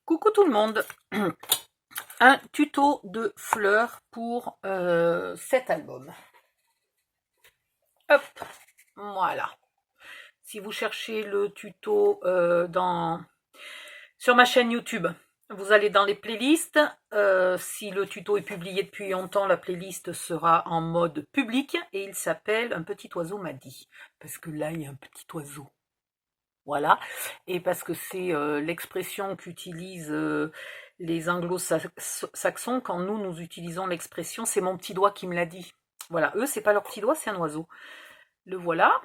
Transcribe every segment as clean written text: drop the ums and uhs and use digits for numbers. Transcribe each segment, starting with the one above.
Coucou tout le monde. Un tuto de fleurs pour cet album. Hop, voilà. Si vous cherchez le tuto sur ma chaîne YouTube, vous allez dans les playlists. Si le tuto est publié depuis longtemps, la playlist sera en mode public et il s'appelle Un petit oiseau m'a dit. Parce que là, il y a un petit oiseau. Voilà, et parce que c'est l'expression qu'utilisent les anglo-saxons quand nous utilisons l'expression c'est mon petit doigt qui me l'a dit. Voilà, eux c'est pas leur petit doigt, c'est un oiseau. Le voilà,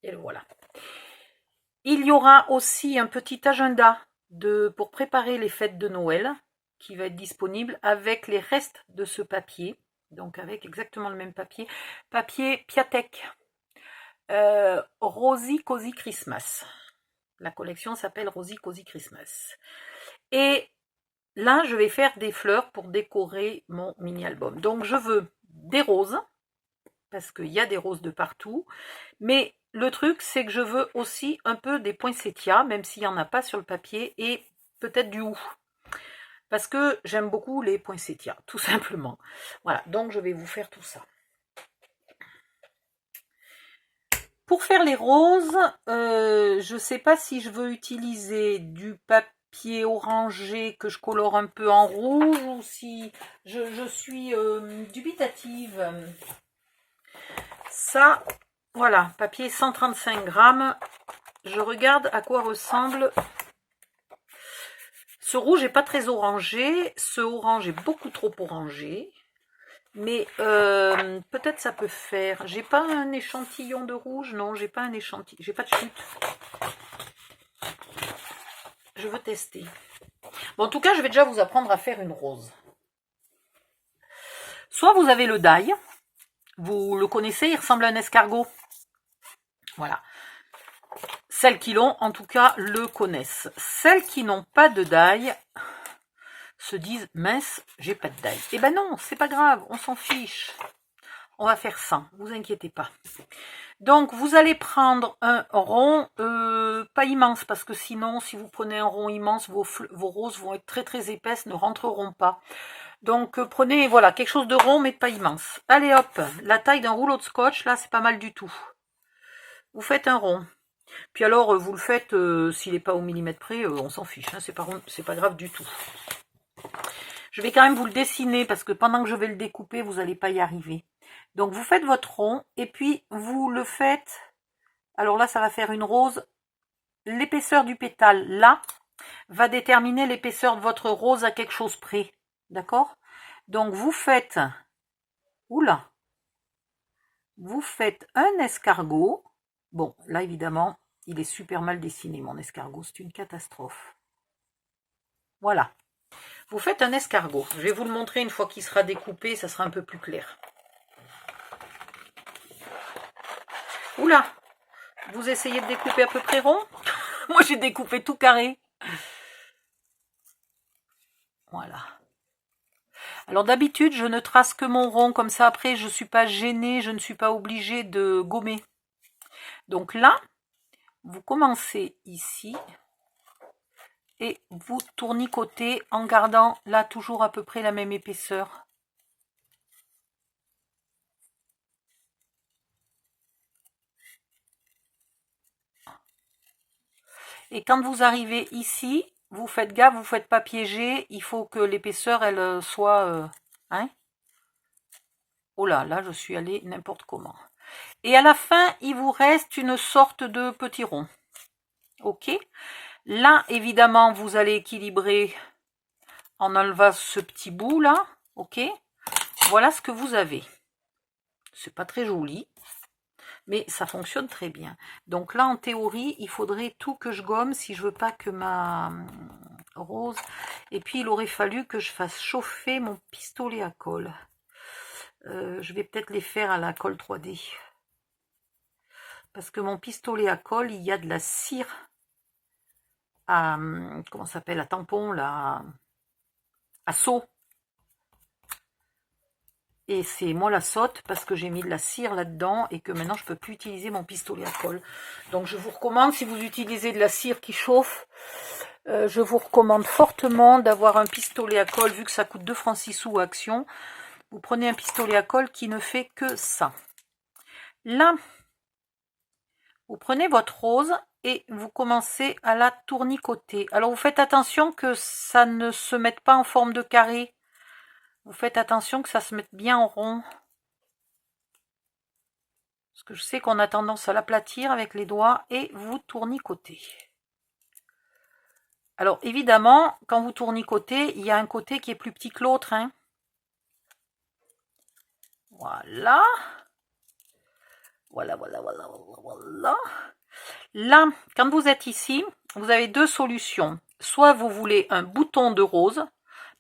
et le voilà. Il y aura aussi un petit agenda pour préparer les fêtes de Noël qui va être disponible avec les restes de ce papier, donc avec exactement le même papier Piatek. Rosy Cozy Christmas. La collection s'appelle Rosy Cozy Christmas. Et là, je vais faire des fleurs pour décorer mon mini-album. Donc, je veux des roses, parce qu'il y a des roses de partout. Mais le truc, c'est que je veux aussi un peu des poinsettias, même s'il n'y en a pas sur le papier, et peut-être du hou. Parce que j'aime beaucoup les poinsettias, tout simplement. Voilà, donc je vais vous faire tout ça. Pour faire les roses, je ne sais pas si je veux utiliser du papier orangé que je colore un peu en rouge ou si je suis dubitative. Ça, voilà, papier 135 grammes. Je regarde à quoi ressemble. Ce rouge n'est pas très orangé, ce orange est beaucoup trop orangé. Mais peut-être ça peut faire. J'ai pas un échantillon de rouge. Non, j'ai pas un échantillon. J'ai pas de chute. Je veux tester. Bon, en tout cas, je vais déjà vous apprendre à faire une rose. Soit vous avez le die. Vous le connaissez, il ressemble à un escargot. Voilà. Celles qui l'ont, en tout cas, le connaissent. Celles qui n'ont pas de die se disent mince, j'ai pas de die. Eh ben non, c'est pas grave, on s'en fiche. On va faire ça, vous inquiétez pas. Donc vous allez prendre un rond, pas immense, parce que sinon, si vous prenez un rond immense, vos roses vont être très très épaisses, ne rentreront pas. Donc prenez, voilà, quelque chose de rond, mais pas immense. Allez hop, la taille d'un rouleau de scotch, là, c'est pas mal du tout. Vous faites un rond. Puis alors, vous le faites, s'il n'est pas au millimètre près, on s'en fiche, hein, c'est pas grave du tout. Je vais quand même vous le dessiner, parce que pendant que je vais le découper, vous n'allez pas y arriver. Donc vous faites votre rond, et puis vous le faites, alors là ça va faire une rose, l'épaisseur du pétale là, va déterminer l'épaisseur de votre rose à quelque chose près, d'accord? Donc vous faites, oula, vous faites un escargot, bon là évidemment, il est super mal dessiné mon escargot, c'est une catastrophe. Voilà, vous faites un escargot, je vais vous le montrer une fois qu'il sera découpé, ça sera un peu plus clair. Oula, vous essayez de découper à peu près rond? Moi, j'ai découpé tout carré. Voilà. Alors, d'habitude, je ne trace que mon rond. Comme ça, après, je ne suis pas gênée. Je ne suis pas obligée de gommer. Donc là, vous commencez ici. Et vous tournicotez en gardant là toujours à peu près la même épaisseur. Et quand vous arrivez ici, vous faites gaffe, vous ne faites pas piéger. Il faut que l'épaisseur, elle soit... hein? Oh là, là, je suis allée n'importe comment. Et à la fin, il vous reste une sorte de petit rond. Ok? Là, évidemment, vous allez équilibrer en enlevant ce petit bout là. Ok? Voilà ce que vous avez. C'est pas très joli, mais ça fonctionne très bien. Donc là, en théorie, il faudrait tout que je gomme si je veux pas que ma rose... Et puis, il aurait fallu que je fasse chauffer mon pistolet à colle. Je vais peut-être les faire à la colle 3D. Parce que mon pistolet à colle, il y a de la cire à... Comment ça s'appelle? À tampon, là... À seau. Et c'est moi la sotte parce que j'ai mis de la cire là-dedans et que maintenant je ne peux plus utiliser mon pistolet à colle. Donc je vous recommande, si vous utilisez de la cire qui chauffe, Je vous recommande fortement d'avoir un pistolet à colle, vu que ça coûte 2 francs 6 sous à Action. Vous prenez un pistolet à colle qui ne fait que ça. Là, vous prenez votre rose et vous commencez à la tournicoter. Alors vous faites attention que ça ne se mette pas en forme de carré. Vous faites attention que ça se mette bien en rond. Parce que je sais qu'on a tendance à l'aplatir avec les doigts et vous tournicotez. Alors évidemment, quand vous tournicotez, il y a un côté qui est plus petit que l'autre, hein. Voilà. Voilà. Là, quand vous êtes ici, vous avez deux solutions. Soit vous voulez un bouton de rose,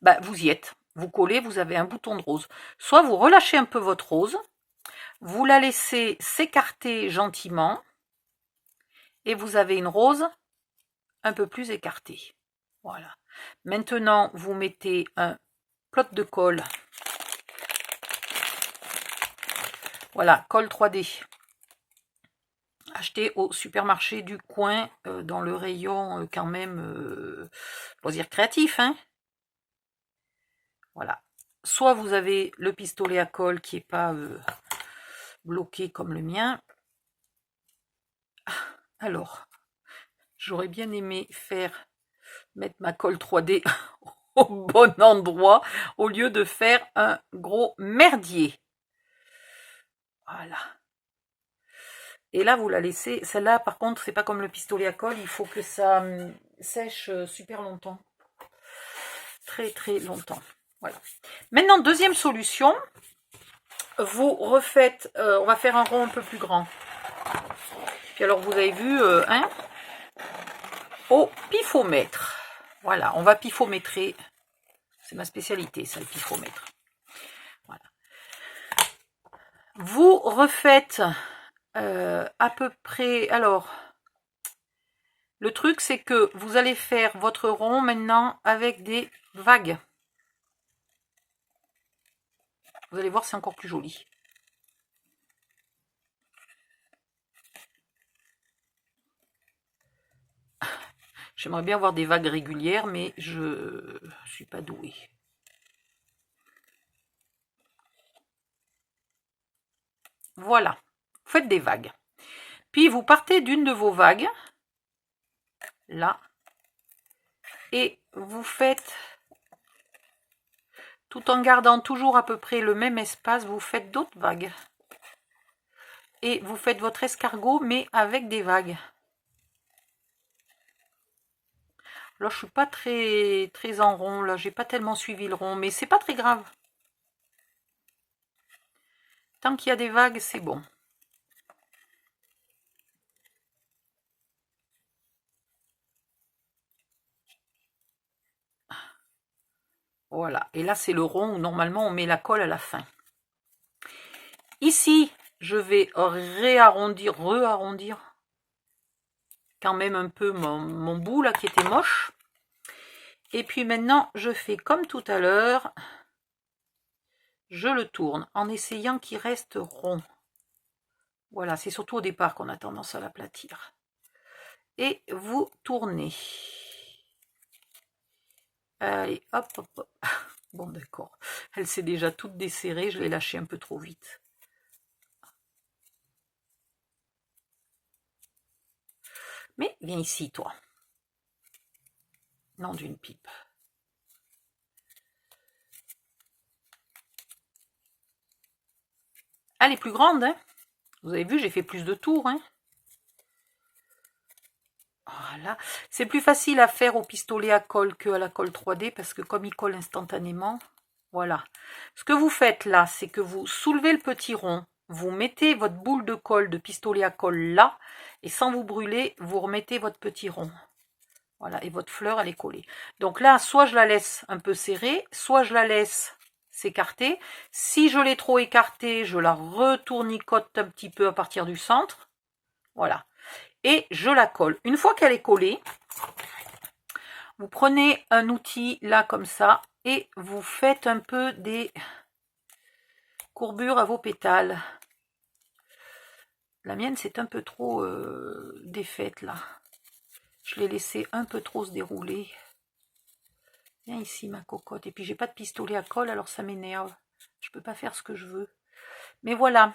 ben vous y êtes. Vous collez, vous avez un bouton de rose. Soit vous relâchez un peu votre rose, vous la laissez s'écarter gentiment, et vous avez une rose un peu plus écartée. Voilà. Maintenant, vous mettez un plot de colle. Voilà, colle 3D. Acheté au supermarché du coin, dans le rayon quand même loisirs créatifs, hein. Voilà. Soit vous avez le pistolet à colle qui n'est pas bloqué comme le mien. Alors, j'aurais bien aimé mettre ma colle 3D au bon endroit au lieu de faire un gros merdier. Voilà. Et là, vous la laissez. Celle-là, par contre, c'est pas comme le pistolet à colle. Il faut que ça sèche super longtemps. Très, très longtemps. Voilà. Maintenant, deuxième solution. Vous refaites... on va faire un rond un peu plus grand. Puis alors, vous avez vu, hein, au pifomètre. Voilà, on va pifométrer. C'est ma spécialité, ça, le pifomètre. Voilà. Vous refaites à peu près... Alors, le truc, c'est que vous allez faire votre rond maintenant avec des vagues. Vous allez voir, c'est encore plus joli. J'aimerais bien avoir des vagues régulières, mais je ne suis pas douée. Voilà, vous faites des vagues. Puis vous partez d'une de vos vagues, là, et vous faites, tout en gardant toujours à peu près le même espace, vous faites d'autres vagues. Et vous faites votre escargot, mais avec des vagues. Là, je suis pas très en rond, là, j'ai pas tellement suivi le rond, mais c'est pas très grave. Tant qu'il y a des vagues, c'est bon. Voilà, et là c'est le rond où normalement on met la colle à la fin. Ici, je vais réarrondir, re-arrondir quand même un peu mon bout là qui était moche. Et puis maintenant, je fais comme tout à l'heure, je le tourne en essayant qu'il reste rond. Voilà, c'est surtout au départ qu'on a tendance à l'aplatir. Et vous tournez. Allez, hop, hop, hop. Bon, d'accord. Elle s'est déjà toute desserrée, je l'ai lâchée un peu trop vite. Mais viens ici, toi. Non, d'une pipe. Elle est plus grande, hein. Vous avez vu, j'ai fait plus de tours, hein. Voilà. C'est plus facile à faire au pistolet à colle qu'à la colle 3D parce que comme il colle instantanément, voilà. Ce que vous faites là, c'est que vous soulevez le petit rond, vous mettez votre boule de colle de pistolet à colle là, et sans vous brûler, vous remettez votre petit rond. Voilà, et votre fleur, elle est collée. Donc là, soit je la laisse un peu serrée, soit je la laisse s'écarter. Si je l'ai trop écartée, je la retournicote un petit peu à partir du centre. Voilà. Et je la colle. Une fois qu'elle est collée, vous prenez un outil là comme ça et vous faites un peu des courbures à vos pétales. La mienne c'est un peu trop défaite là. Je l'ai laissé un peu trop se dérouler. Viens ici ma cocotte. Et puis j'ai pas de pistolet à colle, alors ça m'énerve. Je peux pas faire ce que je veux. Mais voilà.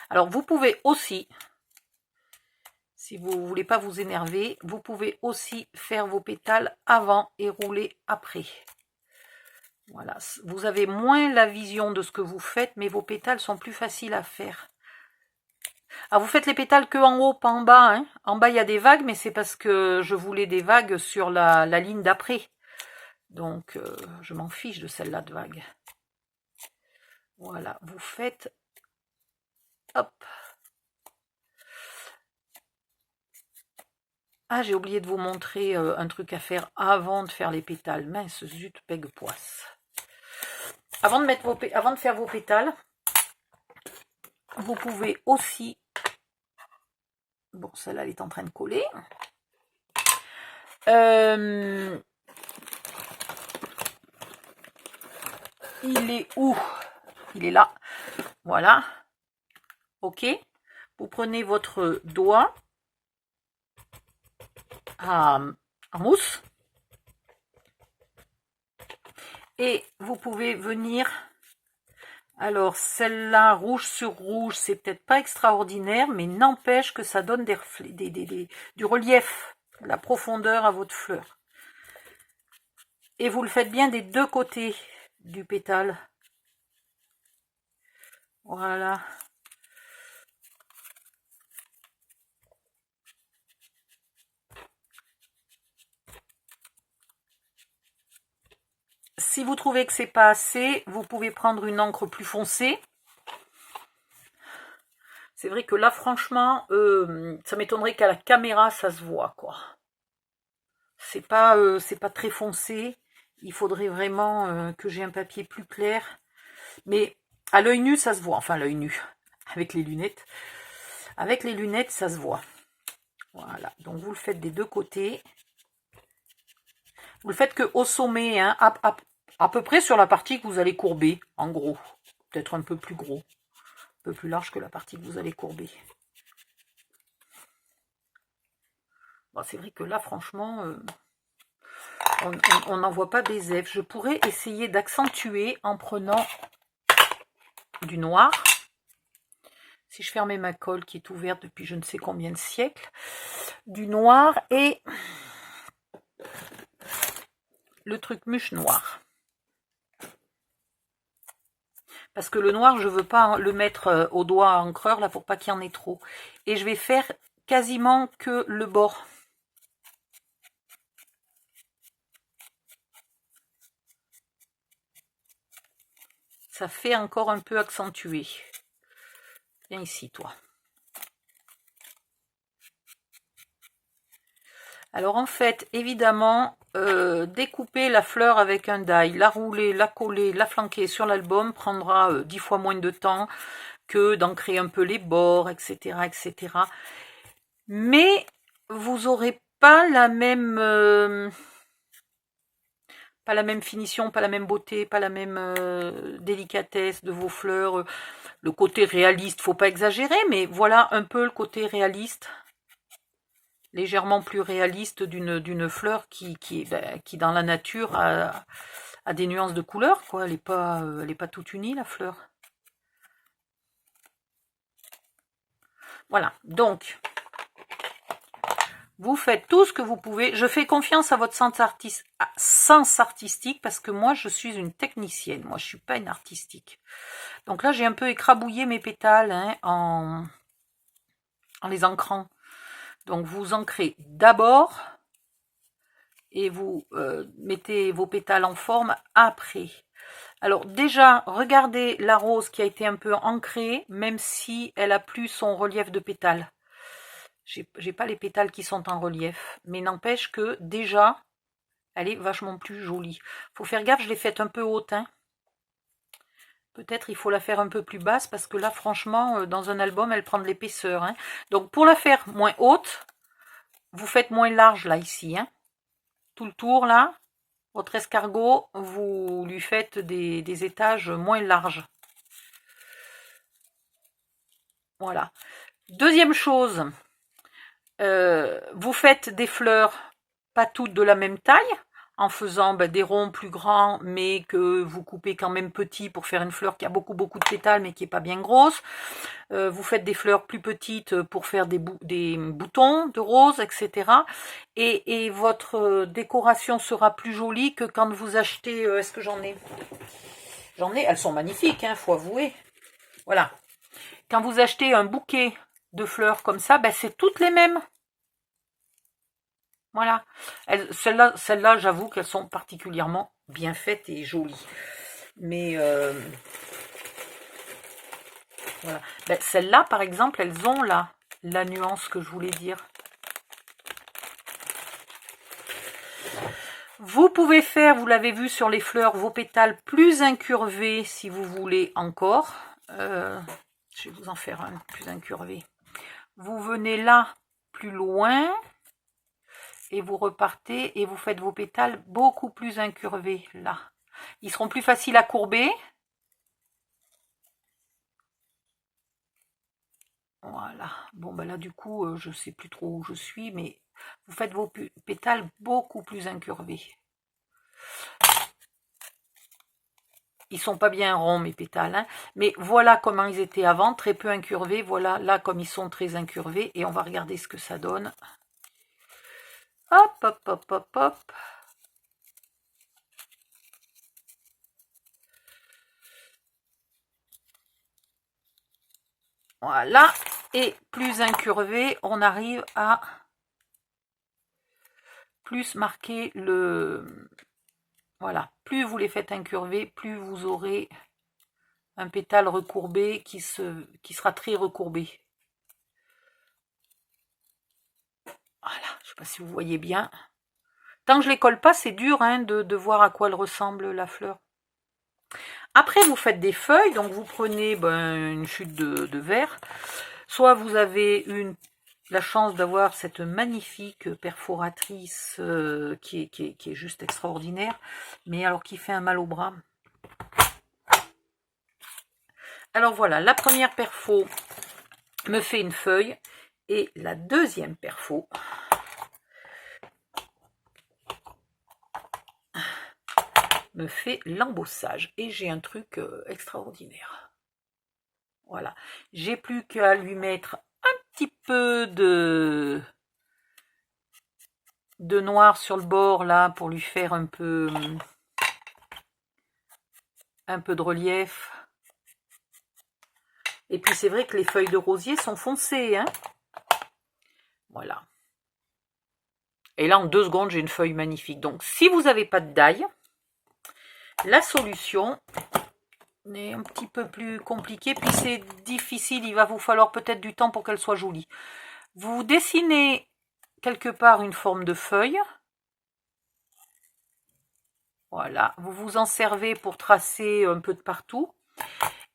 Alors vous pouvez aussi, si vous voulez pas vous énerver, vous pouvez aussi faire vos pétales avant et rouler après. Voilà. Vous avez moins la vision de ce que vous faites, mais vos pétales sont plus faciles à faire. Ah, vous faites les pétales que en haut, pas en bas. Hein. En bas, il y a des vagues, mais c'est parce que je voulais des vagues sur la ligne d'après. Donc, je m'en fiche de celle-là de vague. Voilà, vous faites... Hop. Ah, j'ai oublié de vous montrer un truc à faire avant de faire les pétales. Mince, zut, peg poisse. Avant de faire vos pétales, vous pouvez aussi... Bon, celle-là, elle est en train de coller. Il est où? Il est là. Voilà. Ok. Vous prenez votre doigt en mousse. Et vous pouvez venir... Alors, celle-là, rouge sur rouge, c'est peut-être pas extraordinaire, mais n'empêche que ça donne du relief, de la profondeur à votre fleur. Et vous le faites bien des deux côtés du pétale. Voilà. Si vous trouvez que c'est pas assez, vous pouvez prendre une encre plus foncée. C'est vrai que là, franchement, ça m'étonnerait qu'à la caméra, ça se voit, quoi. C'est pas très foncé. Il faudrait vraiment que j'ai un papier plus clair. Mais à l'œil nu, ça se voit. Enfin, l'œil nu, avec les lunettes. Avec les lunettes, ça se voit. Voilà. Donc, vous le faites des deux côtés. Vous le faites qu'au sommet, hein, à peu près sur la partie que vous allez courber, en gros. Peut-être un peu plus gros. Un peu plus large que la partie que vous allez courber. Bon, c'est vrai que là, franchement... on n'en voit pas des F. Je pourrais essayer d'accentuer en prenant du noir. Si je fermais ma colle qui est ouverte depuis je ne sais combien de siècles. Du noir et le truc mûche noir. Parce que le noir, je ne veux pas le mettre au doigt encreur là pour pas qu'il y en ait trop. Et je vais faire quasiment que le bord. Ça fait encore un peu accentué. Viens ici, toi. Alors en fait, évidemment, découper la fleur avec un die, la rouler, la coller, la flanquer sur l'album prendra 10 fois moins de temps que d'ancrer un peu les bords, etc., etc. Mais vous n'aurez pas la même finition, pas la même beauté, pas la même délicatesse de vos fleurs. Le côté réaliste, faut pas exagérer, mais voilà un peu le côté réaliste, légèrement plus réaliste d'une fleur qui dans la nature a des nuances de couleur, quoi. Elle est pas toute unie, la fleur. Voilà, donc vous faites tout ce que vous pouvez. Je fais confiance à votre sens artistique parce que moi, je suis une technicienne. Moi, je suis pas une artistique. Donc là, j'ai un peu écrabouillé mes pétales hein, en les ancrant. Donc, vous ancrez d'abord et vous mettez vos pétales en forme après. Alors déjà, regardez la rose qui a été un peu ancrée, même si elle a plus son relief de pétales. J'ai pas les pétales qui sont en relief, mais n'empêche que déjà, elle est vachement plus jolie. Faut faire gaffe, je l'ai faite un peu haute. Hein. Peut-être il faut la faire un peu plus basse, parce que là, franchement, dans un album, elle prend de l'épaisseur. Hein. Donc pour la faire moins haute, vous faites moins large là, ici. Hein. Tout le tour là, votre escargot, vous lui faites des étages moins larges. Voilà. Deuxième chose, Vous faites des fleurs pas toutes de la même taille, en faisant des ronds plus grands, mais que vous coupez quand même petit pour faire une fleur qui a beaucoup de pétales, mais qui est pas bien grosse. Vous faites des fleurs plus petites pour faire des boutons de rose, etc. Et votre décoration sera plus jolie que quand vous achetez... Est-ce que j'en ai? J'en ai, elles sont magnifiques, hein, faut avouer. Voilà. Quand vous achetez un bouquet de fleurs comme ça, c'est toutes les mêmes. Voilà. Celles-là, j'avoue qu'elles sont particulièrement bien faites et jolies. Mais voilà. Celles-là, par exemple, elles ont la nuance que je voulais dire. Vous pouvez faire, vous l'avez vu sur les fleurs, vos pétales plus incurvés si vous voulez encore. Je vais vous en faire un plus incurvé. Vous venez là, plus loin. Et vous repartez et vous faites vos pétales beaucoup plus incurvés là. Ils seront plus faciles à courber. Voilà. Bon, là, du coup, je sais plus trop où je suis, mais vous faites vos pétales beaucoup plus incurvés. Ils sont pas bien ronds, mes pétales, hein, mais voilà comment ils étaient avant, très peu incurvés. Voilà, là, comme ils sont très incurvés, et on va regarder ce que ça donne. Hop, hop, hop, hop, hop. Voilà. Et plus incurvé, on arrive à plus marquer le... Voilà. Plus vous les faites incurver, plus vous aurez un pétale recourbé qui sera très recourbé. Voilà. Je ne sais pas si vous voyez bien. Tant que je ne les colle pas, c'est dur hein, de voir à quoi elle ressemble la fleur. Après, vous faites des feuilles. Donc, vous prenez une chute de verre. Soit vous avez la chance d'avoir cette magnifique perforatrice qui est juste extraordinaire, mais alors qui fait un mal au bras. Alors voilà, la première perfo me fait une feuille et la deuxième perfo me fait l'embossage et j'ai un truc extraordinaire. Voilà, j'ai plus qu'à lui mettre un petit peu de noir sur le bord là pour lui faire un peu de relief. Et puis c'est vrai que les feuilles de rosier sont foncées, hein. Voilà. Et là en 2 secondes j'ai une feuille magnifique. Donc si vous n'avez pas de die, la solution est un petit peu plus compliquée, puis c'est difficile, il va vous falloir peut-être du temps pour qu'elle soit jolie. Vous dessinez quelque part une forme de feuille. Voilà, vous vous en servez pour tracer un peu de partout.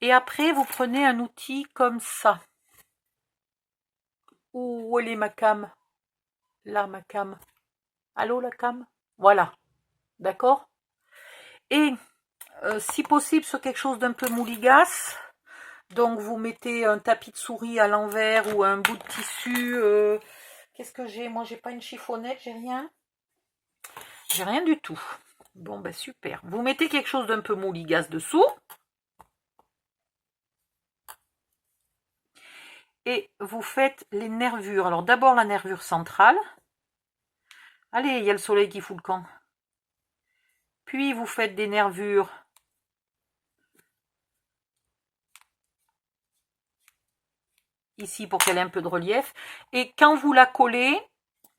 Et après, vous prenez un outil comme ça. Où elle est ma cam? Là, ma cam. Allô, la cam? Voilà. D'accord? Et si possible, sur quelque chose d'un peu mouligasse. Donc, vous mettez un tapis de souris à l'envers ou un bout de tissu. Qu'est-ce que j'ai? Moi, j'ai pas une chiffonnette, j'ai rien. J'ai rien du tout. Bon, super. Vous mettez quelque chose d'un peu mouligasse dessous. Et vous faites les nervures. Alors, d'abord, la nervure centrale. Allez, il y a le soleil qui fout le camp. Puis, vous faites des nervures ici pour qu'elle ait un peu de relief. Et quand vous la collez,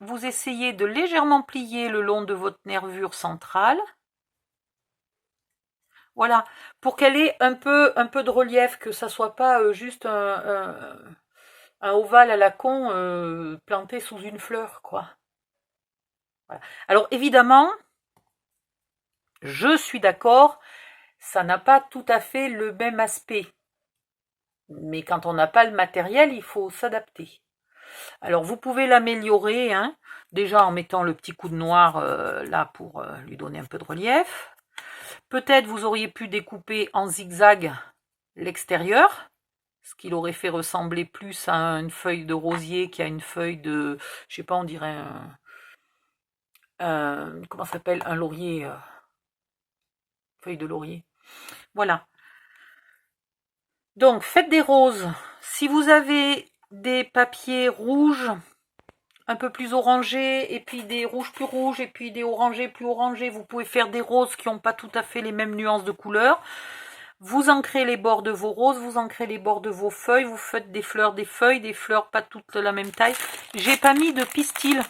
vous essayez de légèrement plier le long de votre nervure centrale. Voilà, pour qu'elle ait un peu de relief, que ça soit pas juste un ovale à la con planté sous une fleur, quoi. Voilà. Alors évidemment, je suis d'accord, ça n'a pas tout à fait le même aspect. Mais quand on n'a pas le matériel, il faut s'adapter. Alors vous pouvez l'améliorer, hein, déjà en mettant le petit coup de noir là pour lui donner un peu de relief. Peut-être vous auriez pu découper en zigzag l'extérieur. ce qu'il aurait fait ressembler plus à une feuille de rosier qu'à une feuille de, je sais pas, on dirait comment ça s'appelle, un laurier, feuille de laurier. Voilà. Donc, faites des roses. Si vous avez des papiers rouges, un peu plus orangés, et puis des rouges plus rouges, et puis des orangés plus orangés, vous pouvez faire des roses qui n'ont pas tout à fait les mêmes nuances de couleurs. Vous ancrez les bords de vos roses, vous ancrez les bords de vos feuilles, vous faites des fleurs pas toutes la même taille. J'ai pas mis de pistil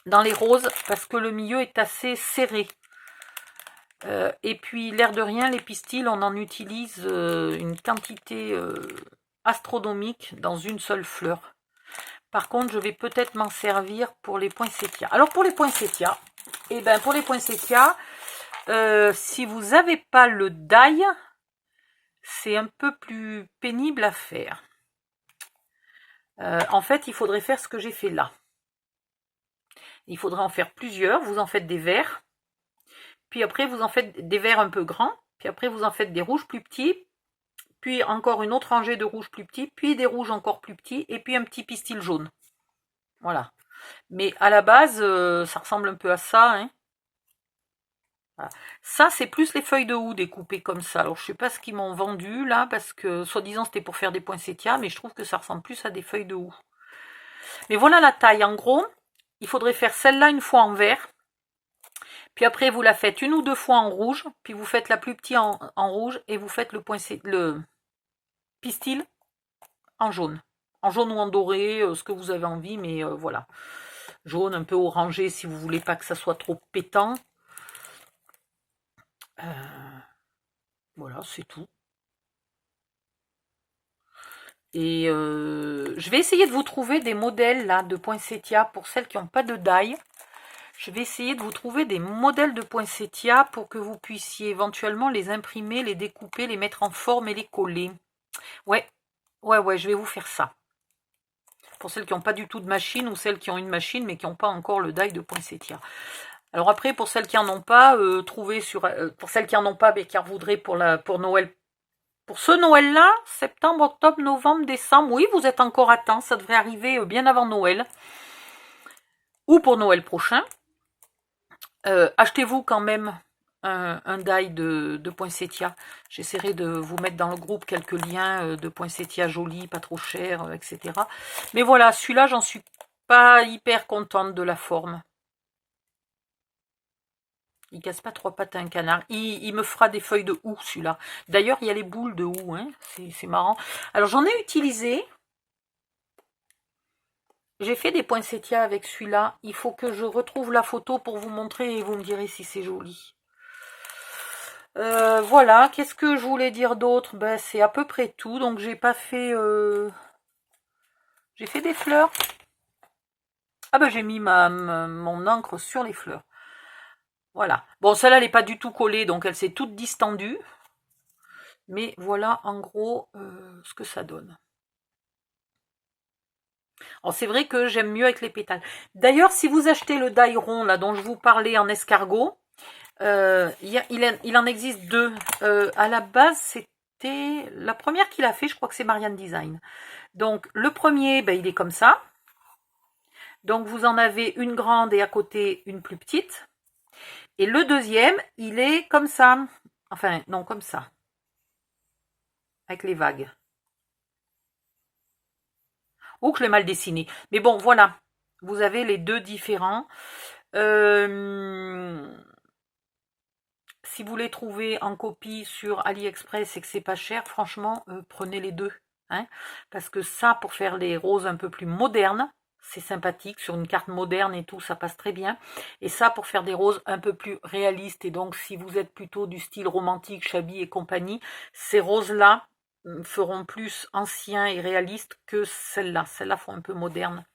dans les roses parce que le milieu est assez serré. Et puis l'air de rien, les pistils, on en utilise une quantité astronomique dans une seule fleur. Par contre, je vais peut-être m'en servir pour les poinsettias. Alors pour les poinsettias, si vous n'avez pas le die, c'est un peu plus pénible à faire. En fait, il faudrait faire ce que j'ai fait là. Il faudrait en faire plusieurs. Vous en faites des verts. Puis après, vous en faites des verts un peu grands. Puis après, vous en faites des rouges plus petits. Puis encore une autre rangée de rouges plus petits. Puis des rouges encore plus petits. Et puis un petit pistil jaune. Voilà. Mais à la base, ça ressemble un peu à ça. Hein. Voilà. Ça, c'est plus les feuilles de houx découpées comme ça. Alors, je sais pas ce qu'ils m'ont vendu là, parce que soi-disant c'était pour faire des poinsettias, mais je trouve que ça ressemble plus à des feuilles de houx. Mais voilà la taille. En gros, il faudrait faire celle-là une fois en vert. Puis après, vous la faites une ou deux fois en rouge. Puis vous faites la plus petite en rouge et vous faites le pistil en jaune. En jaune ou en doré, ce que vous avez envie, mais voilà. Jaune, un peu orangé si vous voulez pas que ça soit trop pétant. Voilà, c'est tout. Et je vais essayer de vous trouver des modèles là de poinsettias pour celles qui n'ont pas de die. Je vais essayer de vous trouver des modèles de poinsettias pour que vous puissiez éventuellement les imprimer, les découper, les mettre en forme et les coller. Ouais, je vais vous faire ça. Pour celles qui n'ont pas du tout de machine ou celles qui ont une machine mais qui n'ont pas encore le die de poinsettia. Alors après, pour celles qui n'en ont pas, pour celles qui n'en ont pas mais qui en voudraient pour Noël. Pour ce Noël-là, septembre, octobre, novembre, décembre, oui, vous êtes encore à temps, ça devrait arriver bien avant Noël. Ou pour Noël prochain. Achetez-vous quand même un die de poinsettia. J'essaierai de vous mettre dans le groupe quelques liens de poinsettia jolis, pas trop chers, etc. Mais voilà, celui-là, j'en suis pas hyper contente de la forme. Il casse pas trois pattes à un canard. Il me fera des feuilles de houx, celui-là. D'ailleurs, il y a les boules de houx, hein. C'est marrant. Alors, j'en ai utilisé. J'ai fait des poinsettias avec celui-là. Il faut que je retrouve la photo pour vous montrer et vous me direz si c'est joli. Voilà, qu'est-ce que je voulais dire d'autre? Ben, c'est à peu près tout. Donc, j'ai pas fait... J'ai fait des fleurs. Ah ben, j'ai mis mon encre sur les fleurs. Voilà. Bon, celle-là, elle n'est pas du tout collée, donc elle s'est toute distendue. Mais voilà, en gros, ce que ça donne. Alors, c'est vrai que j'aime mieux avec les pétales. D'ailleurs, si vous achetez le die rond, là, dont je vous parlais en escargot, il en existe deux. À la base, c'était... La première qu'il a fait, je crois que c'est Marianne Design. Donc, le premier, ben, il est comme ça. Donc, vous en avez une grande et à côté une plus petite. Et le deuxième, il est comme ça. Enfin, non, comme ça. Avec les vagues. Oh, que je l'ai mal dessiné. Mais bon, voilà. Vous avez les deux différents. Si vous les trouvez en copie sur AliExpress et que c'est pas cher, franchement, prenez les deux. Hein, parce que ça, pour faire les roses un peu plus modernes, c'est sympathique. Sur une carte moderne et tout, ça passe très bien. Et ça, pour faire des roses un peu plus réalistes. Et donc, si vous êtes plutôt du style romantique, Chablis et compagnie, ces roses-là feront plus anciens et réalistes que celles-là. Celles-là font un peu moderne.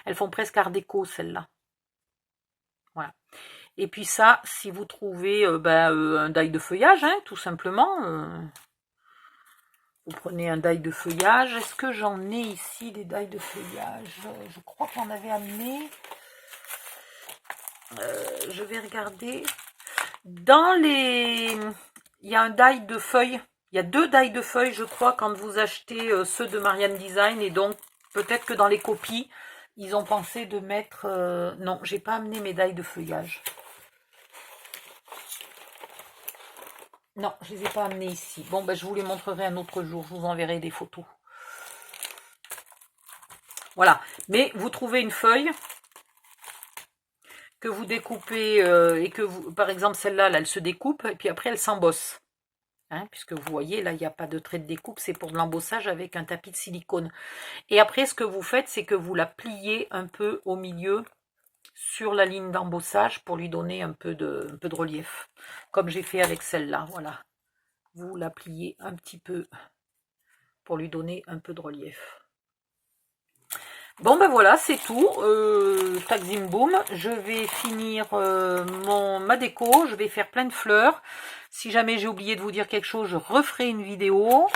Elles font presque art déco, celles-là. Voilà. Et puis ça, si vous trouvez un die de feuillage, hein, tout simplement, vous prenez un die de feuillage. Est-ce que j'en ai ici des die de feuillage? Je crois qu'on avait amené. Je vais regarder. Dans les... Il y a un die de feuilles Il y a 2 die de feuilles, je crois, quand vous achetez ceux de Marianne Design. Et donc, peut-être que dans les copies, ils ont pensé de mettre... non, j'ai pas amené mes die de feuillage. Non, je les ai pas amenés ici. Bon, ben, je vous les montrerai un autre jour. Je vous enverrai des photos. Voilà. Mais vous trouvez une feuille que vous découpez et que vous... Par exemple, celle-là, là, elle se découpe et puis après, elle s'embosse. Hein, puisque vous voyez, là, il n'y a pas de trait de découpe. C'est pour de l'embossage avec un tapis de silicone. Et après, ce que vous faites, c'est que vous la pliez un peu au milieu sur la ligne d'embossage pour lui donner un peu de relief. Comme j'ai fait avec celle-là, voilà. Vous la pliez un petit peu pour lui donner un peu de relief. Bon ben voilà, c'est tout. Tac zim boum. Je vais finir ma déco. Je vais faire plein de fleurs. Si jamais j'ai oublié de vous dire quelque chose, je referai une vidéo.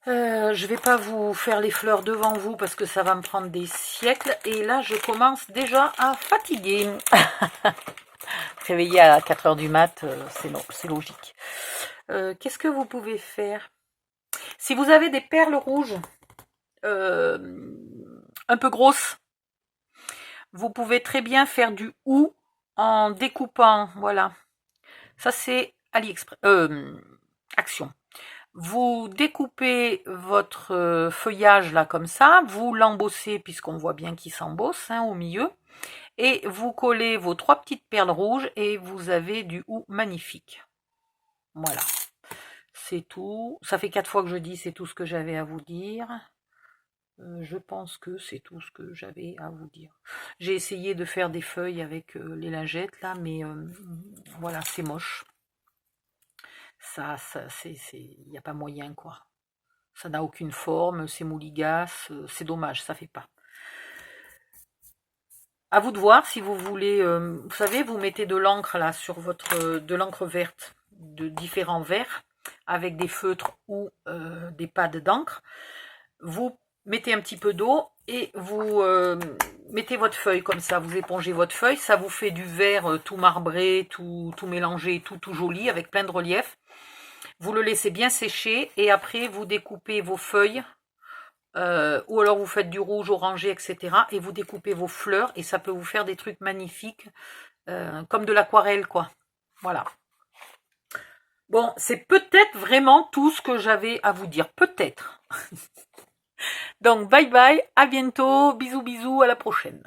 Je vais pas vous faire les fleurs devant vous parce que ça va me prendre des siècles. Et là, je commence déjà à fatiguer. Réveillé à 4 h du mat, c'est logique. Qu'est-ce que vous pouvez faire? Si vous avez des perles rouges un peu grosses, vous pouvez très bien faire du hou en découpant. Voilà. Ça, c'est AliExpress. Action. Vous découpez votre feuillage là comme ça, vous l'embossez puisqu'on voit bien qu'il s'embosse au milieu, et vous collez vos 3 petites perles rouges et vous avez du hou magnifique. Voilà, c'est tout. Ça fait 4 fois que je dis c'est tout ce que j'avais à vous dire. Je pense que c'est tout ce que j'avais à vous dire. J'ai essayé de faire des feuilles avec les lingettes là, mais voilà, c'est moche. Ça il n'y a pas moyen, quoi. Ça n'a aucune forme, c'est mouligasse, c'est dommage, ça fait pas. À vous de voir si vous voulez, vous savez, vous mettez de l'encre là sur votre, de l'encre verte, de différents verts, avec des feutres ou des pads d'encre. Vous mettez un petit peu d'eau et vous mettez votre feuille comme ça, vous épongez votre feuille, ça vous fait du vert tout marbré, tout mélangé, tout joli, avec plein de relief. Vous le laissez bien sécher et après vous découpez vos feuilles ou alors vous faites du rouge orangé, etc. et vous découpez vos fleurs et ça peut vous faire des trucs magnifiques comme de l'aquarelle, quoi. Voilà. Bon, c'est peut-être vraiment tout ce que j'avais à vous dire. Peut-être. Donc, bye bye, à bientôt. Bisous, bisous, à la prochaine.